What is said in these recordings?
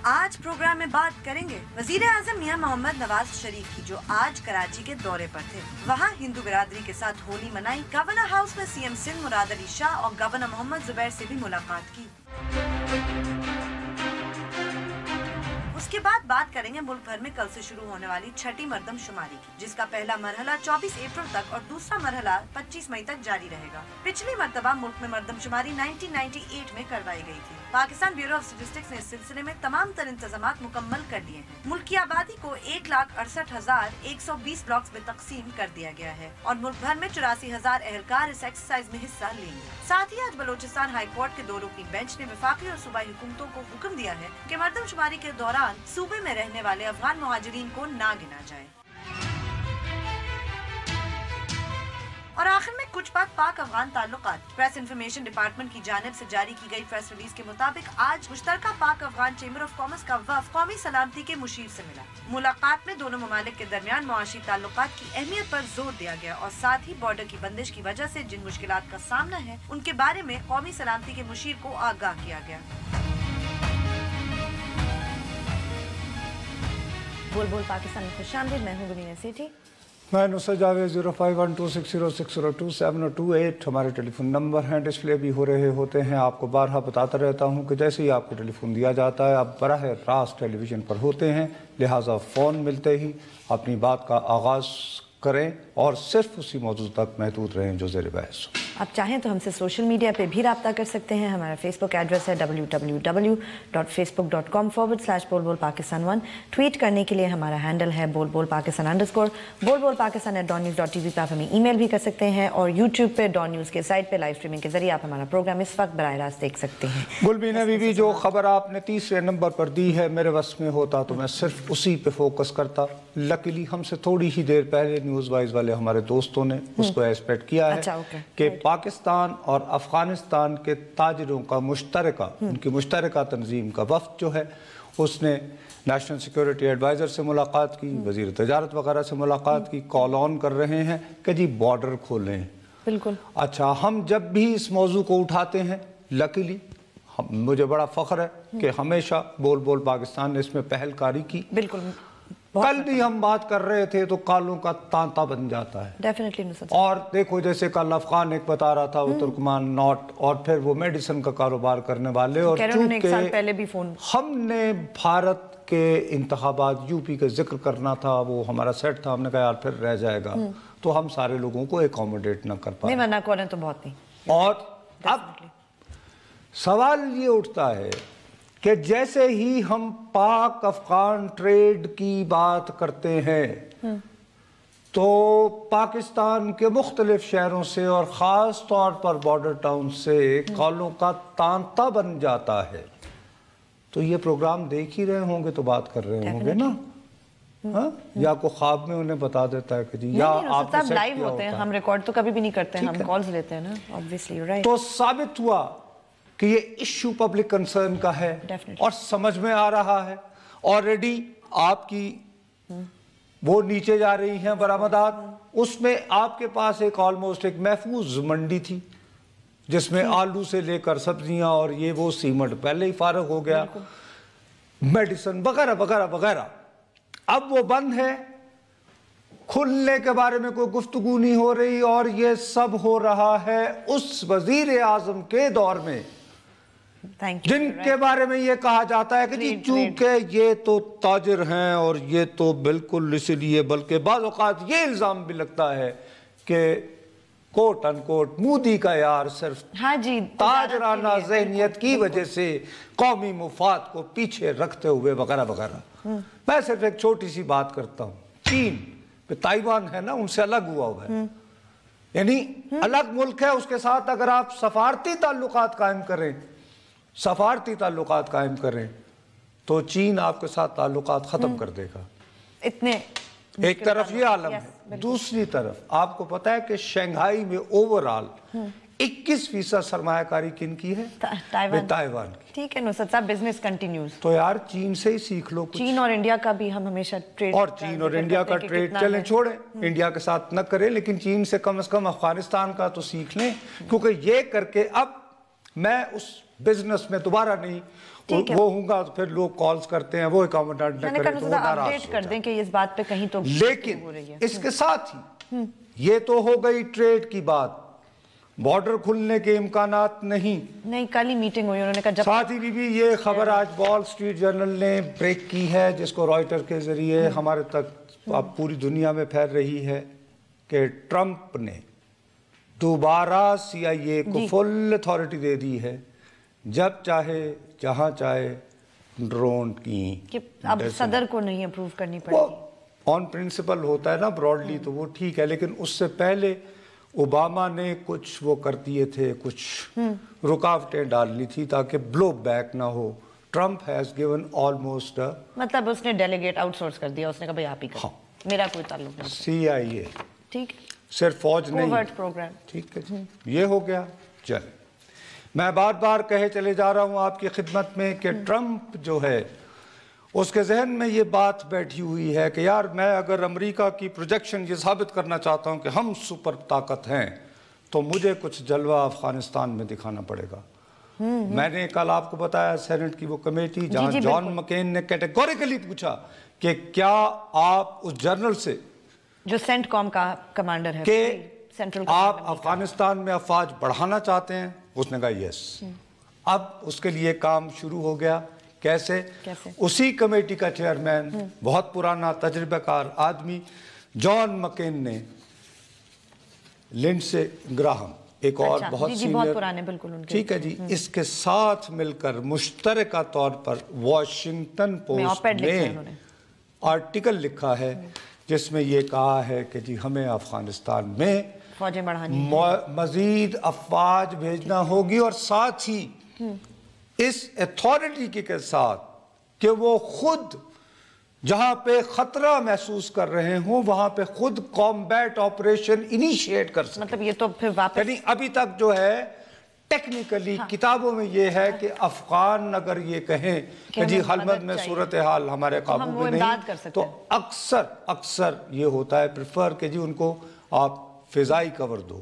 آج پروگرام میں بات کریں گے وزیر اعظم میاں محمد نواز شریف کی، جو آج کراچی کے دورے پر تھے۔ وہاں ہندو برادری کے ساتھ ہولی منائی۔ گورنر ہاؤس میں سی ایم سندھ مراد علی شاہ اور گورنر محمد زبیر سے بھی ملاقات کی۔ اس کے بعد بات کریں گے ملک بھر میں کل سے شروع ہونے والی چھٹی مردم شماری کی، جس کا پہلا مرحلہ 24 اپریل تک اور دوسرا مرحلہ 25 مئی تک جاری رہے گا۔ پچھلی مرتبہ ملک میں مردم شماری 1998 میں کروائی گئی تھی۔ پاکستان بیورو آف اسٹیٹسٹکس نے اس سلسلے میں تمام تر انتظامات مکمل کر لیے ہیں۔ ملک کی آبادی کو 1,68,120 بلاکس میں تقسیم کر دیا گیا ہے اور ملک بھر میں 84,000 اہلکار اس ایکسرسائز میں حصہ لیں گے۔ ساتھ ہی آج بلوچستان ہائی کورٹ کے 2 رکنی بینچ نے وفاقی اور صوبائی حکومتوں کو حکم دیا ہے کہ مردم شماری کے دوران صوبے میں رہنے والے افغان مہاجرین کو نہ گنا جائے۔ اور آخر میں کچھ بات پاک افغان تعلقات۔ پریس انفارمیشن ڈپارٹمنٹ کی جانب سے جاری کی گئی پریس ریلیز کے مطابق آج مشترکہ Pak Afghan chamber of commerce کا وفد قومی سلامتی کے مشیر سے ملا۔ ملاقات میں دونوں ممالک کے درمیان معاشی تعلقات کی اہمیت پر زور دیا گیا اور ساتھ ہی بارڈر کی بندش کی وجہ سے جن مشکلات کا سامنا ہے ان کے بارے میں قومی سلامتی کے مشیر کو آگاہ کیا گیا۔ بول بول پاکستان میں خوش آمدید، میں ہوں گبینہ سیٹھی۔ میں نصرت جاوید۔ 0512606028 ہمارے ٹیلی فون نمبر ہیں، ڈسپلے بھی ہو رہے ہوتے ہیں۔ آپ کو بارہا بتاتا رہتا ہوں کہ جیسے ہی آپ کو ٹیلی فون دیا جاتا ہے آپ براہ راست ٹیلی ویژن پر ہوتے ہیں، لہٰذا فون ملتے ہی اپنی بات کا آغاز کریں اور صرف اسی موضوع تک محدود رہیں جو زیر بحث ہو۔ آپ چاہیں تو ہم سے سوشل میڈیا پہ بھی رابطہ کر سکتے ہیں۔ ہمارا فیس بک ایڈریس ہے www.facebook.com/bolbolpakistan1۔ ٹویٹ کرنے کے لیے ہمارا ہینڈل ہے bolbolpakistan_۔ bolbolpakistan@dawnnews.tv پہ آپ ہمیں ای میل بھی کر سکتے ہیں اور یوٹیوب پہ ڈان نیوز کے سائٹ پہ لائیو اسٹریمنگ کے ذریعے آپ ہمارا پروگرام اس وقت براہ راست دیکھ سکتے ہیں۔ گلبینہ بی بی، جو خبر آپ نے تیسرے نمبر پر دی ہے میرے وس میں ہوتا تو میں صرف اسی پہ فوکس کرتا۔ لکیلی ہم سے تھوڑی ہی دیر پہلے نیوز وائز والے ہمارے دوستوں نے اس کو ایسپیکٹ کیا ہے کہ پاکستان اور افغانستان کے تاجروں کا مشترکہ، ان کی مشترکہ تنظیم کا وفد جو ہے اس نے نیشنل سیکیورٹی ایڈوائزر سے ملاقات کی، وزیر تجارت وغیرہ سے ملاقات کی، کال آن کر رہے ہیں کہ جی بارڈر کھولیں۔ بالکل۔ اچھا، ہم جب بھی اس موضوع کو اٹھاتے ہیں لکیلی مجھے بڑا فخر ہے کہ ہمیشہ بول بول پاکستان نے اس میں پہل کاری کی۔ بالکل۔ کل بھی ہم بات کر رہے تھے تو کالوں کا تانتا بن جاتا ہے۔ اور دیکھو جیسے کل افغان ایک بتا رہا تھا وہ ترکمان ناٹ، اور پھر وہ میڈیسن کا کاروبار کرنے والے، اور چونکہ ہم نے بھارت کے انتخابات یو پی کا ذکر کرنا تھا، وہ ہمارا سیٹ تھا، ہم نے کہا یار پھر رہ جائے گا، تو ہم سارے لوگوں کو ایکوموڈیٹ نہ کر پائے۔ اور اب سوال یہ اٹھتا ہے کہ جیسے ہی ہم پاک افغان ٹریڈ کی بات کرتے ہیں تو پاکستان کے مختلف شہروں سے اور خاص طور پر بارڈر ٹاؤن سے کالوں کا تانتا بن جاتا ہے۔ تو یہ پروگرام دیکھ ہی رہے ہوں گے تو بات کر رہے ہوں گے نا، یا کوئی خواب میں انہیں بتا دیتا ہے کہ جی، یا آپ لائیو ہوتے ہیں، ہم ریکارڈ تو کبھی بھی نہیں کرتے ہیں، ہم کالز لیتے ہیں نا، obviously۔ تو ثابت ہوا کہ یہ ایشو پبلک کنسرن کا ہے اور سمجھ میں آ رہا ہے۔ آلریڈی آپ کی وہ نیچے جا رہی ہیں برآمدات، اس میں آپ کے پاس ایک آلموسٹ ایک محفوظ منڈی تھی جس میں آلو سے لے کر سبزیاں اور یہ وہ سیمنٹ پہلے ہی فارغ ہو گیا، میڈیسن وغیرہ وغیرہ وغیرہ۔ اب وہ بند ہے، کھلنے کے بارے میں کوئی گفتگو نہیں ہو رہی، اور یہ سب ہو رہا ہے اس وزیر اعظم کے دور میں جن کے بارے میں یہ کہا جاتا ہے کہ جی چونکہ یہ تو تاجر ہیں، اور یہ تو بالکل اسی لیے، بلکہ بعض اوقات یہ الزام بھی لگتا ہے کہ کوٹ ان کوٹ مودی کا یار صرف تاجرانہ ذہنیت کی وجہ سے قومی مفاد کو پیچھے رکھتے ہوئے وغیرہ وغیرہ۔ میں صرف ایک چھوٹی سی بات کرتا ہوں، چین پہ تائیوان ہے نا، ان سے الگ ہوا ہوا ہے، یعنی الگ ملک ہے، اس کے ساتھ اگر آپ سفارتی تعلقات قائم کریں تو چین آپ کے ساتھ تعلقات ختم کر دے گا۔ ایک طرف یہ عالم ہے، دوسری طرف آپ کو پتا ہے کہ شنگھائی میں اوورال 21% سرمایہ کاری کن کی ہے؟ تائیوان کی۔ ٹھیک ہے نصرت صاحب، بزنس کنٹینیوز۔ تو یار چین سے ہی سیکھ لو کچھ۔ چین اور انڈیا کا بھی ہم ہمیشہ ٹریڈ، اور چین اور انڈیا کا ٹریڈ چلیں چھوڑیں، انڈیا کے ساتھ نہ کریں، لیکن چین سے کم از کم افغانستان کا تو سیکھ لیں، کیونکہ یہ کر کے اب میں اس بزنس میں دوبارہ نہیں وہ ہوں گا. تو پھر لوگ کالز کرتے ہیں وہ اکاموڈیٹ نہ کریں تو وہ ناراض کر دیں کہ اس بات پہ کہیں تو. لیکن اس کے ساتھ ہی یہ تو ہو گئی ٹریڈ کی بات, بارڈر کھلنے کے امکانات نہیں. کل ہی میٹنگ ہوئی, انہوں نے کہا. ساتھ ہی بھی یہ خبر آج وال سٹریٹ جرنل نے بریک کی ہے, جس کو رائٹر کے ذریعے ہمارے تک اب پوری دنیا میں پھیل رہی ہے, کہ ٹرمپ نے دوبارہ سی آئی اے کو فل اتھارٹی دے دی ہے, جب چاہے جہاں چاہے ڈرون کی. اب صدر کو نہیں اپروو کرنی پڑے گی. آن پرنسپل ہوتا ہے نا براڈلی تو وہ ٹھیک ہے, لیکن اس سے پہلے اوباما نے کچھ وہ کر دیے تھے, کچھ رکاوٹیں ڈال لی تھی تاکہ بلو بیک نہ ہو. ٹرمپ ہیز گیون آلموسٹ, مطلب اس نے ڈیلیگیٹ آؤٹ سورس کر دیا, اس نے کہا بھائی آپ ہی کرو, میرا کوئی تعلق نہیں. سی آئی اے ٹھیک, صرف فوج نہیں, ٹھیک ہے یہ ہو گیا. چل میں بار بار کہے چلے جا رہا ہوں آپ کی خدمت میں کہ ٹرمپ جو ہے اس کے ذہن میں یہ بات بیٹھی ہوئی ہے کہ یار میں اگر امریکہ کی پروجیکشن یہ ثابت کرنا چاہتا ہوں کہ ہم سپر طاقت ہیں تو مجھے کچھ جلوہ افغانستان میں دکھانا پڑے گا. میں نے کل آپ کو بتایا سینٹ کی وہ کمیٹی جہاں جان مکین نے کیٹیگوریکلی پوچھا کہ کیا آپ اس جنرل سے جو سینٹ کام کا کمانڈر ہے کہ آپ افغانستان میں افواج بڑھانا چاہتے ہیں, اس نے کہا یس. اب اس کے لیے کام شروع ہو گیا. کیسے؟ اسی کمیٹی کا چیئرمین بہت پرانا تجربہ کار آدمی جان مکین نے لنڈسے گراہم ایک اور بہت سینئر, ٹھیک ہے جی, اس کے ساتھ مل کر مشترکہ طور پر واشنگٹن پوسٹ میں آرٹیکل لکھا ہے جس میں یہ کہا ہے کہ جی ہمیں افغانستان میں فوجیں بڑھانی, مزید افواج بھیجنا ہوگی, اور ساتھ ہی اس اتھارٹی کے ساتھ کہ وہ خود جہاں پہ خطرہ محسوس کر رہے ہوں وہاں پہ خود کامبیٹ آپریشن انیشیٹ کر سکیں. مطلب یہ تو پھر واپس یعنی ابھی تک جو ہے ٹیکنیکلی کتابوں میں یہ ہے کہ افغان اگر یہ کہیں کہ جی حلمت میں صورتحال ہمارے قابو میں نہیں, تو اکثر یہ ہوتا ہے پریفر کہ جی ان کو آپ فضائی کور دو,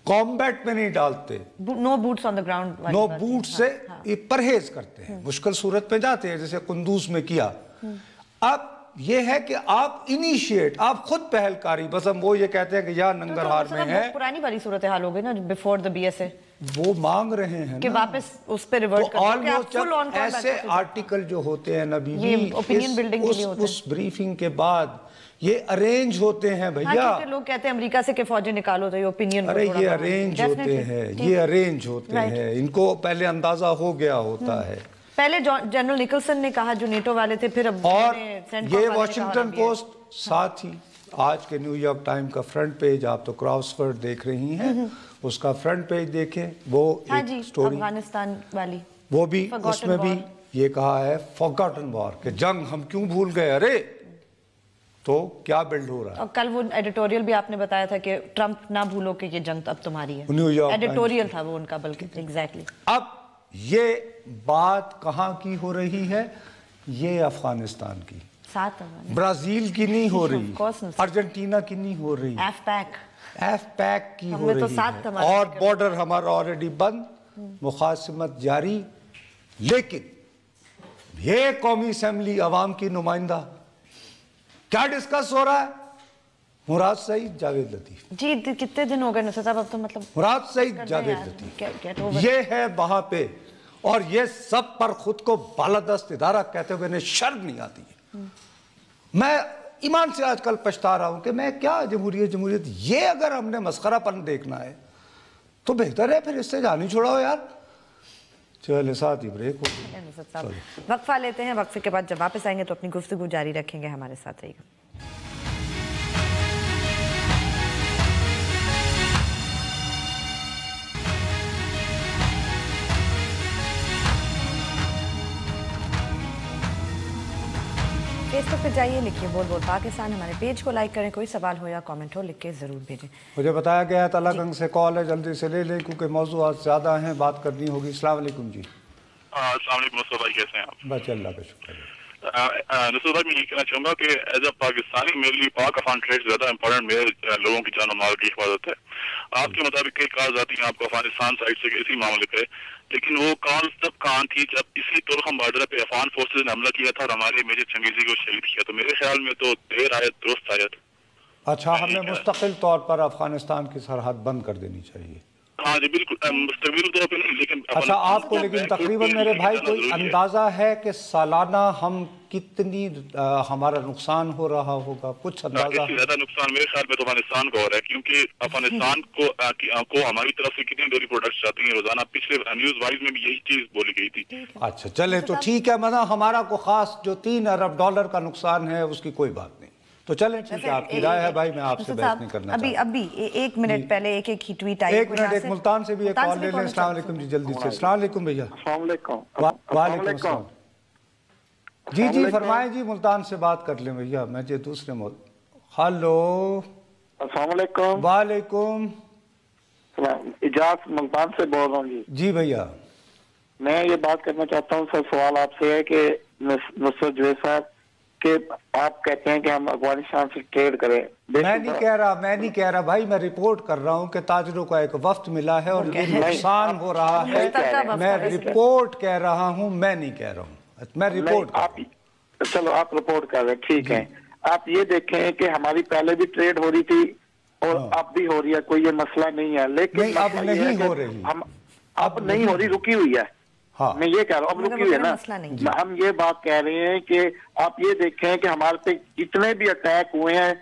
کامبیٹ میں نہیں ڈالتے, no boots on the ground, no boot سے پرہیز کرتے ہیں, مشکل صورت پہ جاتے ہیں جیسے قندوز میں کیا. اب یہ ہے کہ آپ انیشیٹ, آپ خود پہل کاری, بس ہم وہ یہ کہتے ہیں کہ یا ننگرہار میں ہے, پرانی والی صورتحال ہو گئی نا before the B S A, وہ مانگ رہے ہیں کہ واپس اس پہ ریورٹ کریں. ایسے آرٹیکل جو ہوتے ہیں نبی اس بریفنگ کے بعد یہ ارینج ہوتے ہیں بھیا. لوگ کہتے ہیں امریکہ سے کہ فوجیں نکالو تو یہ اوپینین, ارے یہ ارینج ہوتے ہیں, یہ ارینج ہوتے ہیں, ان کو پہلے اندازہ ہو گیا ہوتا ہے. پہلے جنرل نکلسن نے کہا جو نیٹو والے تھے, پھر اب اور یہ واشنگٹن پوسٹ, ساتھ ہی آج کے نیو یارک ٹائم کا فرنٹ پیج, آپ تو کراس ورڈ دیکھ رہی ہیں, اس کا فرنٹ پیج دیکھیں, وہ ایک سٹوری افغانستان والی, وہ بھی اس میں بھی یہ کہا ہے فارگاٹن وار, کہ جنگ ہم کیوں بھول گئے, ارے تو کیا بلڈ ہو رہا ہے. اور کل وہ ایڈیٹوریل بھی آپ نے بتایا تھا کہ ٹرمپ نہ بھولو کہ یہ جنگ اب تمہاری ہے, نیو یارک ایڈیٹوریل تھا وہ ان کا, بلکہ ایگزیکٹلی. اب یہ بات کہاں کی ہو رہی ہے, یہ افغانستان کی, برازیل کی نہیں ہو رہی, ارجنٹینا کی نہیں ہو رہی, ایف پیک کی ہو رہی ہے, اور بارڈر ہمارا آلریڈی بند, مخاصمت جاری. لیکن یہ قومی اسمبلی عوام کی نمائندہ کیا ڈسکس ہو رہا ہے, مراد سعید جاوید لطیف. جی کتنے دن ہو گئے نصرت صاحب, اب تو مطلب مراد سعید جاوید لطیف یہ ہے وہاں پہ, اور یہ سب پر خود کو بالادست ادارہ کہتے ہوئے انہیں شرم نہیں آتی ہے. میں ایمان سے آج کل پچھتا رہا ہوں کہ میں کیا جمہوریت, یہ اگر ہم نے مسخرہ پن دیکھنا ہے تو بہتر ہے پھر اس سے جانی چھوڑاؤ یار. چلے ساتھ ہی بریک ہو گیا. وقفہ لیتے ہیں, وقفے کے بعد جب واپس آئیں گے تو اپنی گفتگو جاری رکھیں گے, ہمارے ساتھ رہیے گا. فیس بک پہ جائیے, لکھیے بول بول پاکستان, ہمارے پیج کو لائک کریں, کوئی سوال ہو یا کامنٹ ہو لکھ کے ضرور بھیجیں. مجھے بتایا گیا ہے تلا گنگ سے کال ہے, جلدی سے لے لیں کیونکہ موضوعات زیادہ ہیں, بات کرنی ہوگی. السلام علیکم. جی السلام علیکم مصطفیٰ بھائی, کیسے ہیں آپ؟ بس اللہ کا شکر ہے. نصرت بھائی میں یہ کہنا چاہوں گا کہ ایز اے پاکستانی میرے لیے پاک افغان ٹریڈ زیادہ امپورٹنٹ میرے لوگوں کی جان و مال کی حفاظت ہے. آپ کے مطابق کئی کالز آتی ہیں آپ کو افغانستان سائڈ سے اسی معاملے پہ, لیکن وہ کال تب کہاں تھی جب اسی تورخم بارڈر پہ افغان فورسز نے حملہ کیا تھا اور ہمارے میجر چنگیزی کو شہید کیا. تو میرے خیال میں تو دیر آیت درست آیت. اچھا, ہمیں مستقل طور پر افغانستان کی سرحد بند کر دینی چاہیے. ہاں جی بالکل, مستقبل طور پہ نہیں لیکن اچھا, آپ کو لیکن تقریباً میرے بھائی کوئی اندازہ ہے کہ سالانہ ہم کتنی ہمارا نقصان ہو رہا ہوگا؟ کچھ اندازہ؟ اس سے زیادہ نقصان میرے خیال میں تو افغانستان کو ہو رہا ہے, کیونکہ افغانستان کو ہماری طرف سے کتنی ڈیری پروڈکٹس جاتی ہیں روزانہ. پچھلے نیوز وائز میں بھی یہی چیز بولی گئی تھی. اچھا چلے تو ٹھیک ہے, مطلب ہمارا کو خاص جو $3 ارب کا نقصان ہے اس کی کوئی بات نہیں. تو چلیں ٹھیک ہے, آپ کی رائے ہے بھائی, میں آپ سے بحث نہیں کرنا چاہتا. ابھی 1 منٹ پہلے ایک ہی ٹویٹ آئی. ایک منٹ, ایک ملتان سے بھی ایک کال لے لیں. السلام علیکم جی, جلدی سے. السلام علیکم بھیا. السلام علیکم. وعلیکم السلام. جی جی فرمائیں جی, ملتان سے بات کر لیں بھیا, میں جی دوسرے ہلو. السلام علیکم. وعلیکم. اجاز ملتان سے بول رہا ہوں جی. جی بھیا, میں یہ بات کرنا چاہتا ہوں سر, سوال آپ سے ہے کہ نصرت جوید صاحب کہ آپ کہتے ہیں کہ ہم افغانستان سے ٹریڈ کریں. میں نہیں کہہ رہا بھائی, میں رپورٹ کر رہا ہوں کہ تاجروں کا ایک وفد ملا ہے اور یہ نقصان ہو رہا ہے. میں رپورٹ کہہ رہا ہوں, میں نہیں کہہ رہا ہوں, میں رپورٹ کر رہا ہوں. چلو آپ رپورٹ کر رہے ہیں, ٹھیک ہے. آپ یہ دیکھیں کہ ہماری پہلے بھی ٹریڈ ہو رہی تھی اور اب بھی ہو رہی ہے, کوئی یہ مسئلہ نہیں ہے, لیکن اب نہیں ہو رہی, اب نہیں ہو رہی, رکی ہوئی ہے. میں یہ کہہ رہا ہوں اب رکی ہوئی ہے نا. ہم یہ بات کہہ رہے ہیں کہ آپ یہ دیکھیں کہ ہمارے پہ جتنے بھی اٹیک ہوئے ہیں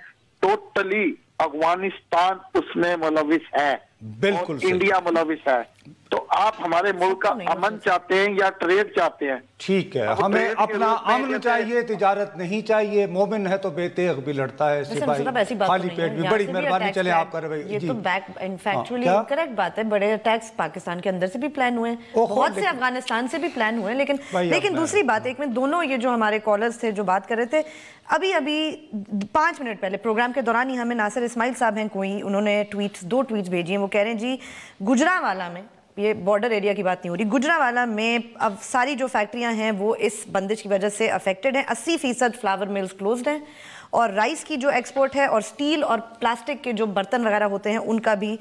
ٹوٹلی افغانستان اس میں ملوث ہے, بالکل انڈیا ملوث ہے. تو آپ ہمارے ملک کا امن چاہتے ہیں یا ٹریڈ چاہتے ہیں؟ ٹھیک ہے, ہمیں اپنا امن چاہیے, تجارت نہیں چاہیے. مومن ہے تو بے تیغ بھی لڑتا ہے, سپاہی خالی پیٹ بھی. بڑی مہربانی, چلیں آپ کر رہے. یہ تو فیکچولی کریکٹ بات ہے, بڑے اٹیکس پاکستان کے اندر سے بھی پلان ہوئے ہیں, بہت سے افغانستان سے بھی پلان ہوئے ہیں. لیکن دوسری بات, ایک میں دونوں یہ جو ہمارے کالرز تھے جو بات کر رہے تھے, ابھی 5 منٹ پہلے پروگرام کے دوران ہی ہمیں ناصر اسماعیل صاحب ہیں کوئی, انہوں نے 2 ٹویٹس بھیجی ہیں. وہ کہہ رہے ہیں جی گجرانوالہ میں, یہ بارڈر ایریا کی بات نہیں ہو رہی, گجرانوالہ میں اب ساری جو فیکٹریاں ہیں وہ اس بندش کی وجہ سے افیکٹڈ ہیں. 80% فلاور ملز کلوزڈ ہیں, اور رائس کی جو ایکسپورٹ ہے اور سٹیل اور پلاسٹک کے جو برتن وغیرہ ہوتے ہیں ان کا بھی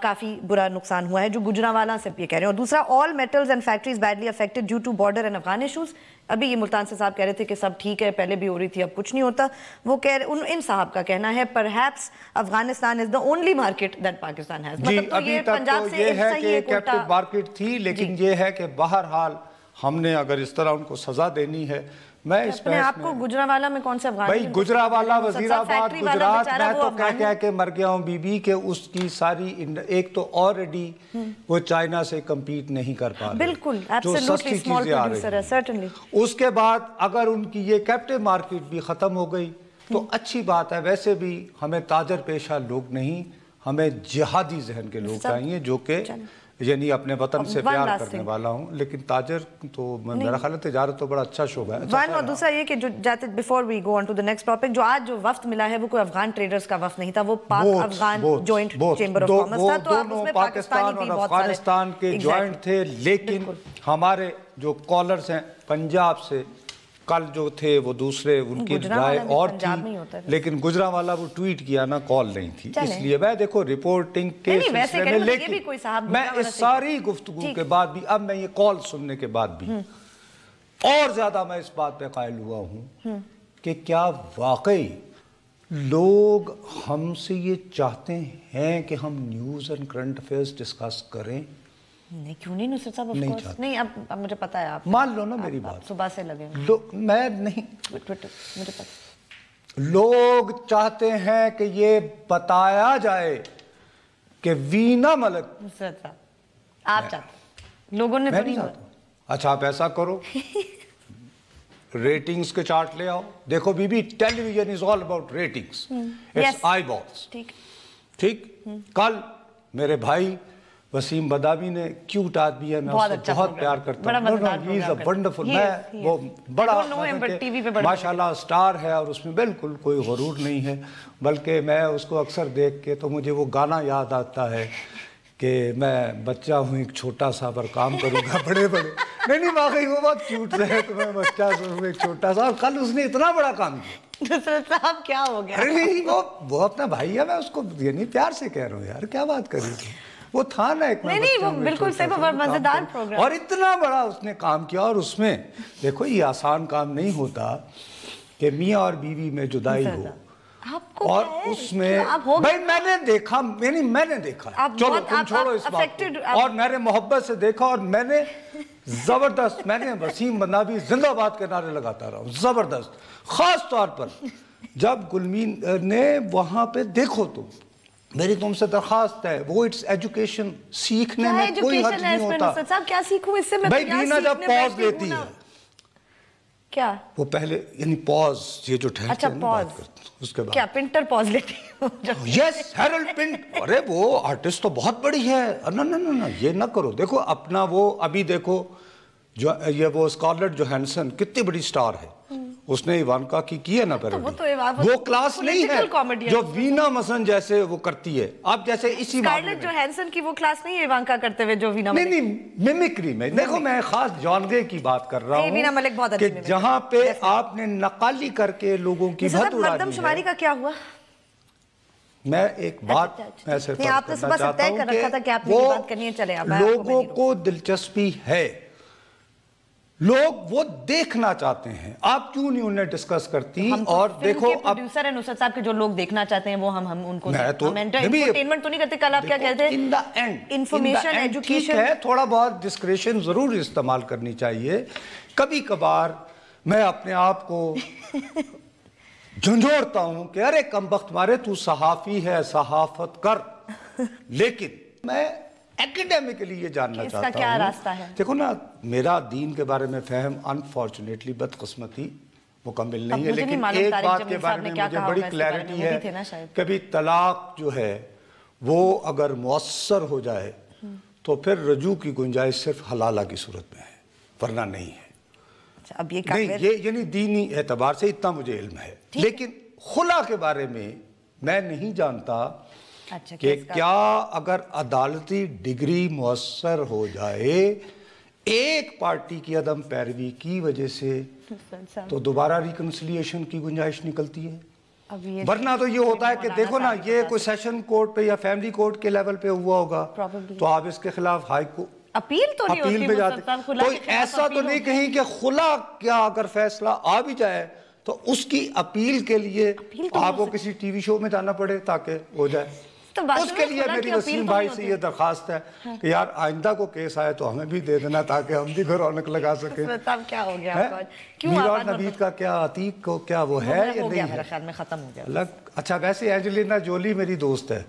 کافی برا نقصان ہوا ہے, جو گجرانوالہ سے یہ کہہ رہے ہیں. اور دوسرا, all metals and factories badly affected due to border and Afghan issues. ابھی یہ ملتان سے صاحب کہہ رہے تھے کہ سب ٹھیک ہے, پہلے بھی ہو رہی تھی, اب کچھ نہیں ہوتا. وہ کہہ رہے, ان صاحب کا کہنا ہے perhaps Afghanistan is the only market that Pakistan has. جی ابھی تک تو یہ ہے کہ کیپٹو مارکیٹ تھی, لیکن یہ ہے کہ بہرحال ہم نے اگر اس طرح ان کو سزا دینی ہے. میں اس اپنے آپ کو گجرانوالہ میں کون سے افغان, بھائی گجرانوالہ, وزیر آباد, گجرات, میں تو کہہ کے مر گیا ہوں بی کہ اس کی ساری, ایک تو آلریڈی وہ چائنا سے کمپیٹ نہیں کر پا رہے, بالکل جو سستی چیزیں آ رہی ہیں. اس کے بعد اگر ان کی یہ کیپٹو مارکیٹ بھی ختم ہو گئی تو اچھی بات ہے. ویسے بھی ہمیں تاجر پیشہ لوگ نہیں, ہمیں جہادی ذہن کے لوگ چاہیے جو کہ یعنی اپنے وطن سے پیار کرنے والا ہوں. لیکن تاجر تو میرا خیال ہے تجارت تو بڑا اچھا شعبہ ہے. اور دوسرا یہ کہ جو جاتے before we go on to the next topic, جو آج جو وفد ملا ہے وہ کوئی افغان ٹریڈرز کا وفد نہیں تھا, وہ Pak Afghan joint chamber of commerce تھا. تو اب اس میں پاکستان اور افغانستان کے جوائنٹ تھے. لیکن ہمارے جو کالرز ہیں پنجاب سے, کل جو تھے وہ دوسرے, ان کی رائے اور تھی, لیکن گجرانوالہ وہ ٹویٹ کیا نا, کال نہیں تھی. اس لیے میں دیکھو رپورٹنگ کے سلسلے میں, لیکن میں اس ساری گفتگو کے بعد بھی, اب میں یہ کال سننے کے بعد بھی اور زیادہ میں اس بات پہ قائل ہوا ہوں کہ کیا واقعی لوگ ہم سے یہ چاہتے ہیں کہ ہم news and current affairs discuss کریں. نہیں, کیوں نہیں نصرت صاحب, نہیں چاہتے. نہیں, اب مجھے پتا ہے, آپ مان لو نا میری بات, صبح سے لگے میں نہیں, مجھے پتا. لوگ چاہتے ہیں کہ یہ بتایا جائے کہ وینا ملک, نصرت صاحب آپ چاہتے, لوگوں نے میں نہیں چاہتا. اچھا آپ ایسا کرو, ریٹنگز کے چارٹ لے آؤ, دیکھو B B television is all about ratings, it's eyeballs. ٹھیک, کل میرے بھائی وسیم بداوی نے, کیوٹ آدمی ہے, میں اس کو بہت پیار کرتا ہوں, ہی از اے ونڈرفل, میں وہ بڑا ماشاءاللہ سٹار ہے اور اس میں بالکل کوئی غرور نہیں ہے, بلکہ میں اس کو اکثر دیکھ کے تو مجھے وہ گانا یاد آتا ہے کہ میں بچہ ہوں ایک چھوٹا سا پر کام کروں گا بڑے بڑے نہیں واقعی وہ بہت کیوٹ ہے، تمہیں بچہ ایک چھوٹا سا، اور کل اس نے اتنا بڑا کام کیا۔ نصرت صاحب کیا ہو گیا؟ ارے نہیں، وہ اپنا بھائی ہے، میں اس کو یعنی پیار سے کہہ رہا ہوں یار، کیا بات کر رہی تھی، وہ تھا نا ایک، نہیں وہ بالکل صحیح، مزیدار پروگرام، اور اتنا بڑا اس نے کام کیا، اور اس میں دیکھو یہ آسان کام نہیں ہوتا کہ میاں اور بیوی میں جدائی ہو، اور اس میں بھائی میں نے دیکھا، میں نے دیکھا، چلو تم چھوڑو اس بات کو، اور میں نے محبت سے دیکھا، اور میں نے زبردست، میں نے وسیم منابی زندہ باد کے نعرے لگاتا رہا ہوں، زبردست، خاص طور پر جب گلمین نے وہاں پہ، دیکھو تم، میری تم سے درخواست ہے، وہ اٹس ایجوکیشن، سیکھنے میں کوئی حرج نہیں ہوتا، کیا سیکھوں اس سے میں، بھائی دینا جب پاز لیتی ہے، کیا وہ پہلے یعنی پاز، یہ جو ٹھہرتے ہیں پاز، اس کے بعد کیا پنٹر پاز لیتی ہے؟ یس ہیرلڈ پنٹ، ارے وہ آرٹسٹ تو بہت بڑی ہے، نہ یہ نہ کرو، دیکھو اپنا وہ ابھی دیکھو جو یہ وہ اسکارلیٹ جوہانسن کتنی بڑی سٹار ہے، اس نے ایوانکا کی ہے نا پیروڈی، وہ کلاس نہیں ہے جو وینا مثلا جیسے وہ کرتی ہے، اب جیسے اسی اسکارلیٹ جوہانسن کی وہ کلاس نہیں ہے ایوانکا کرتے ہوئے جو وینا ملک، نہیں میمکری میں، دیکھو میں خاص جانگے کی بات کر رہا ہوں کہ جہاں پہ آپ نے نقالی کر کے لوگوں کی بھت اڑا دی ہے۔ مردم شماری کا کیا ہوا؟ میں ایک بات میں صرف آپ نے صبح سے طے کر رکھا تھا کہ آپ نے یہ بات کرنی ہے، چلے اب لوگوں کو دلچسپی ہے، لوگ وہ دیکھنا چاہتے ہیں، آپ کیوں نہیں انہیں ڈسکس کرتی، اور دیکھو اب پروڈیوسر ہیں نصرت صاحب کے، جو لوگ دیکھنا چاہتے ہیں وہ ہم ان کو انٹرٹینمنٹ تو نہیں کرتے، کل آپ کیا کہتے ہیں، ان دا اینڈ انفارمیشن ایجوکیشن ہے، تھوڑا بہت ڈسکریشن ضرور استعمال کرنی چاہیے، کبھی کبھار میں اپنے آپ کو جھنجھوڑتا ہوں کہ ارے کمبخت مارے تو صحافی ہے، صحافت کر، لیکن میں ایکیڈیمکلی یہ جاننا چاہتا ہوں، اس کا کیا راستہ ہے؟ دیکھو نا، میرا دین کے بارے میں فہم انفارچونیٹلی بدقسمتی مکمل نہیں ہے، لیکن ایک بات کے بارے میں مجھے بڑی کلیئرٹی ہے، کبھی طلاق جو ہے وہ اگر مؤثر ہو جائے تو پھر رجوع کی گنجائش صرف حلالہ کی صورت میں ہے، ورنہ نہیں ہے، نہیں یہ یعنی دینی اعتبار سے اتنا مجھے علم ہے، لیکن خلا کے بارے میں میں نہیں جانتا کہ کیا اگر عدالتی ڈگری مؤثر ہو جائے ایک پارٹی کی عدم پیروی کی وجہ سے تو دوبارہ ریکنسلیشن کی گنجائش نکلتی ہے، ورنہ تو یہ ہوتا ہے کہ دیکھو نا، یہ کوئی سیشن کورٹ پہ یا فیملی کورٹ کے لیول پہ ہوا ہوگا تو آپ اس کے خلاف ہائی کو اپیل تو نہیں ہوتی، پہ جاتے، کوئی ایسا تو نہیں کہیں کہ خلا کیا اگر فیصلہ آ بھی جائے تو اس کی اپیل کے لیے آپ کو کسی ٹی وی شو میں جانا پڑے تاکہ ہو جائے، اس کے لیے میری وسیم بھائی سے یہ درخواست ہے کہ یار آئندہ کو کیس آئے تو ہمیں بھی دے دینا تاکہ ہم بھی رونق لگا سکیں۔ کیا ہو گیا میرا اور نوید کا کیا، عتیق کو کیا وہ ہے یا نہیں ہے؟ میرا خیال میں ختم ہو گیا۔ اچھا ویسے اینجلینا جولی میری دوست ہے،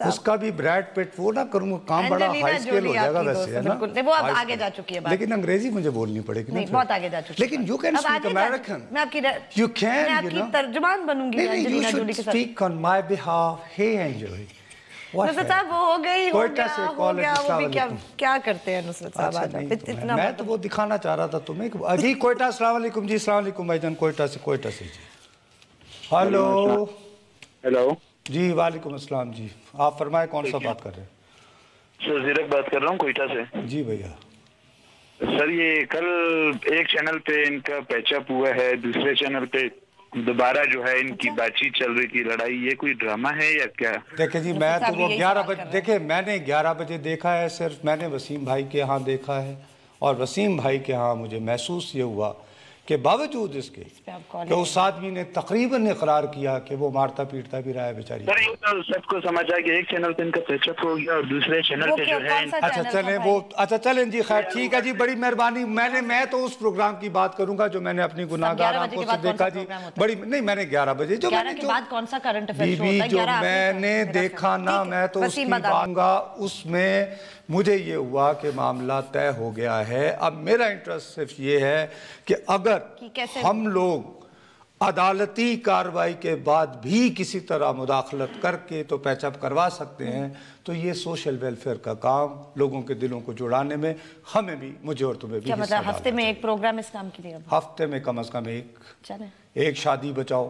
اس کا بھی بریڈ پٹ وہ نہ کروں گا، کام بڑا ہائی سکیل ہو جائے گا ویسے، ہے نا، وہ اب آگے جا چکی ہے بات، لیکن انگریزی مجھے بولنی پڑے گی، نہیں بہت آگے جا چکی ہے، لیکن you can speak American, میں آپ کی ترجمان بنوں گی انجلینا جولی کے ساتھ، you should speak on my behalf, hey Anjali، نصرت صاحب وہ ہو گئی، ہو گیا، وہ بھی کیا کرتے ہیں نصرت صاحب، میں تو وہ دکھانا چاہ رہا تھا تمہیں، جی کوئٹہ، السلام علیکم جی، السلام علیکم بھائی جان، کوئٹہ سے جی، ہلو ہیلو جی، وعلیکم السلام جی، آپ فرمائے کون سا بات کر رہے ہیں؟ سر زیرک بات کر رہا ہوں کوئٹہ سے۔ جی بھیا، سر یہ کل ایک چینل پہ ان کا پیچ اپ ہوا ہے، دوسرے چینل پہ دوبارہ جو ہے ان کی بات چیت چل رہی تھی، لڑائی، یہ کوئی ڈرامہ ہے یا کیا؟ دیکھیں جی، میں تو وہ 11 بجے، دیکھیں میں نے 11 بجے دیکھا ہے، صرف میں نے وسیم بھائی کے ہاں دیکھا ہے، اور وسیم بھائی کے ہاں مجھے محسوس یہ ہوا کہ باوجود اس کے کہ اس آدمی نے تقریباً اقرار کیا کہ وہ مارتا پیٹتا بھی رہا ہے بیچاری، سر یہ تو سب کو سمجھا کہ ایک چینل پہ ان کا پیچ اپ ہو گیا اور دوسرے چینل پہ جو ہے، اچھا چلیں جی، خیر ٹھیک ہے جی، بڑی مہربانی، میں تو اس پروگرام کی بات کروں گا جو میں نے اپنی گناہگار آنکھوں سے دیکھا جی، بڑی نہیں، میں نے 11 بجے جو میں نے دیکھا نا، میں تو اس کی بات گا، اس میں مجھے یہ ہوا کہ معاملہ طے ہو گیا ہے۔ اب میرا انٹرسٹ صرف یہ ہے کہ اگر ہم لوگ عدالتی کارروائی کے بعد بھی کسی طرح مداخلت کر کے تو پیچ اپ کروا سکتے ہیں تو یہ سوشل ویلفیئر کا کام لوگوں کے دلوں کو جڑانے میں ہمیں بھی، مجھے اور تمہیں بھی کیا مطلب ہفتے میں ایک پروگرام اس کام کے لیے؟ ہفتے میں کم از کم ایک شادی بچاؤ،